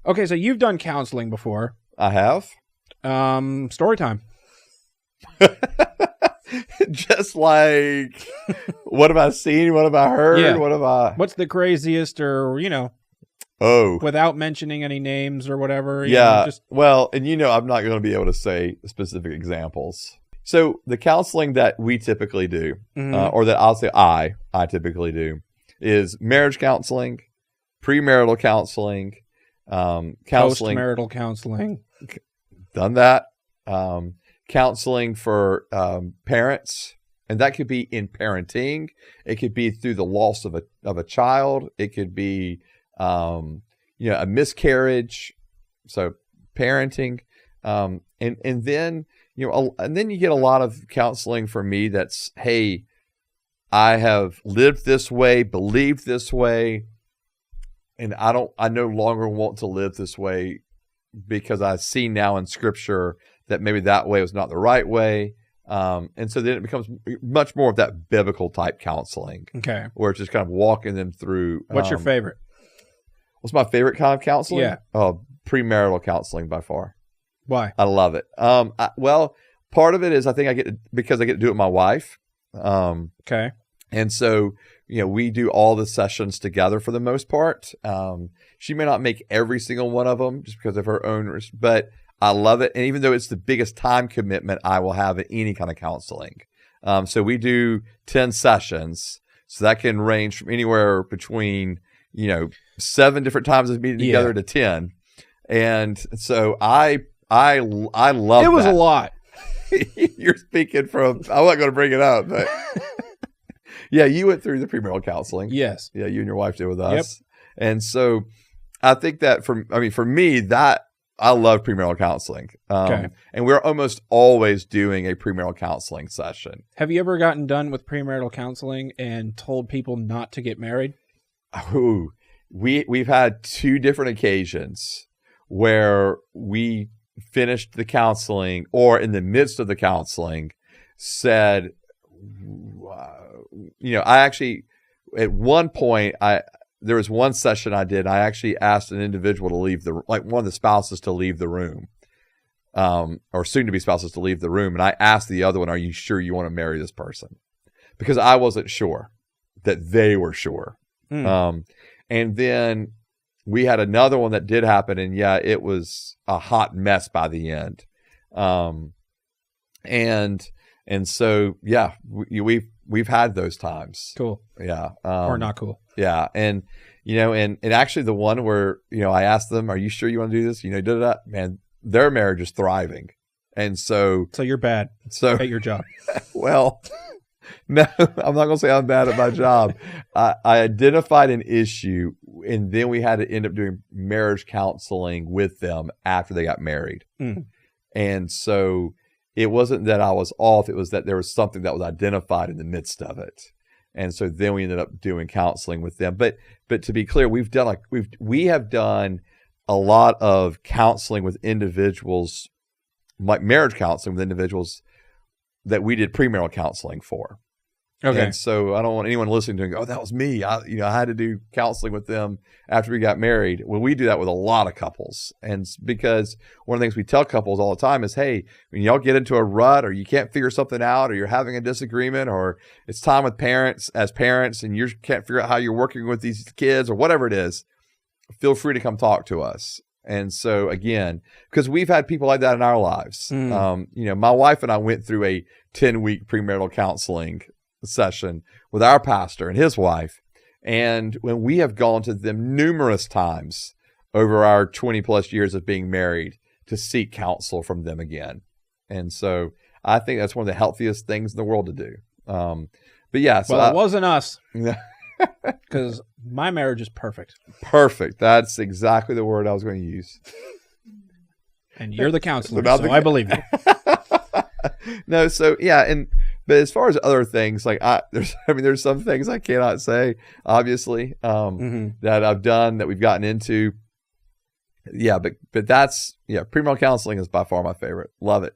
Okay, so you've done counseling before. I have. Story time. Just like, what have I seen? What have I heard? Yeah. What have I... What's the craziest, or, Oh. without mentioning any names or whatever? Yeah. Well, and I'm not going to be able to say specific examples. So the counseling that we typically do, or that I'll say I typically do, is marriage counseling, premarital counseling, counseling, post-marital counseling. Done that. Counseling for parents, and that could be in parenting. It could be through the loss of a child. It could be a miscarriage. So parenting, and then and then you get a lot of counseling for me that's, hey, I have lived this way, believed this way, and I no longer want to live this way because I see now in Scripture that maybe that way was not the right way. And so then it becomes much more of that biblical type counseling. Okay. Where it's just kind of walking them through. What's your favorite? What's my favorite kind of counseling? Yeah. Oh, premarital counseling by far. Why? I love it. Well, part of it is I think because I get to do it with my wife. Okay. And so, we do all the sessions together for the most part. She may not make every single one of them just because of her own, but I love it. And even though it's the biggest time commitment I will have in any kind of counseling. So we do 10 sessions. So that can range from anywhere between, 7 different times of meeting together to 10. And so I love it. It was that. A lot. You're speaking from, I'm not going to bring it up, but yeah, you went through the premarital counseling. Yes. Yeah, you and your wife did with us. Yep. And so I think that for me, that I love premarital counseling. Okay. And we're almost always doing a premarital counseling session. Have you ever gotten done with premarital counseling and told people not to get married? Oh, we've had 2 different occasions where we finished the counseling or in the midst of the counseling said, I actually, at one point, there was one session I did. I actually asked an individual to leave one of the spouses to leave the room, or soon to be spouses to leave the room. And I asked the other one, "Are you sure you want to marry this person?" Because I wasn't sure that they were sure. And then we had another one that did happen, and yeah, it was a hot mess by the end. And so yeah, we've had those times. Cool. Yeah. Or not cool. Yeah. And, and actually the one where, I asked them, "Are you sure you want to do this?" Man, their marriage is thriving. And so you're bad at your job. Well, no, I'm not going to say I'm bad at my job. I identified an issue, and then we had to end up doing marriage counseling with them after they got married. And so it wasn't that I was off. It was that there was something that was identified in the midst of it. And so then we ended up doing counseling with them. But to be clear, we have done a lot of counseling with individuals, like marriage counseling with individuals that we did premarital counseling for. Okay. And so I don't want anyone listening to go, "Oh, that was me. I had to do counseling with them after we got married." Well, we do that with a lot of couples. And because one of the things we tell couples all the time is, hey, when y'all get into a rut or you can't figure something out or you're having a disagreement or it's time with parents and you can't figure out how you're working with these kids or whatever it is, feel free to come talk to us. And so again, because we've had people like that in our lives. My wife and I went through a 10-week premarital counseling session with our pastor and his wife. And when we have gone to them numerous times over our 20 plus years of being married to seek counsel from them again. And so I think that's one of the healthiest things in the world to do. But yeah. So it wasn't us. Because my marriage is perfect. Perfect. That's exactly the word I was going to use. And you're the counselor, so I believe you. No, so yeah, but as far as other things, like there's some things I cannot say, obviously, that I've done that we've gotten into. Yeah, but that's premarital counseling is by far my favorite. Love it.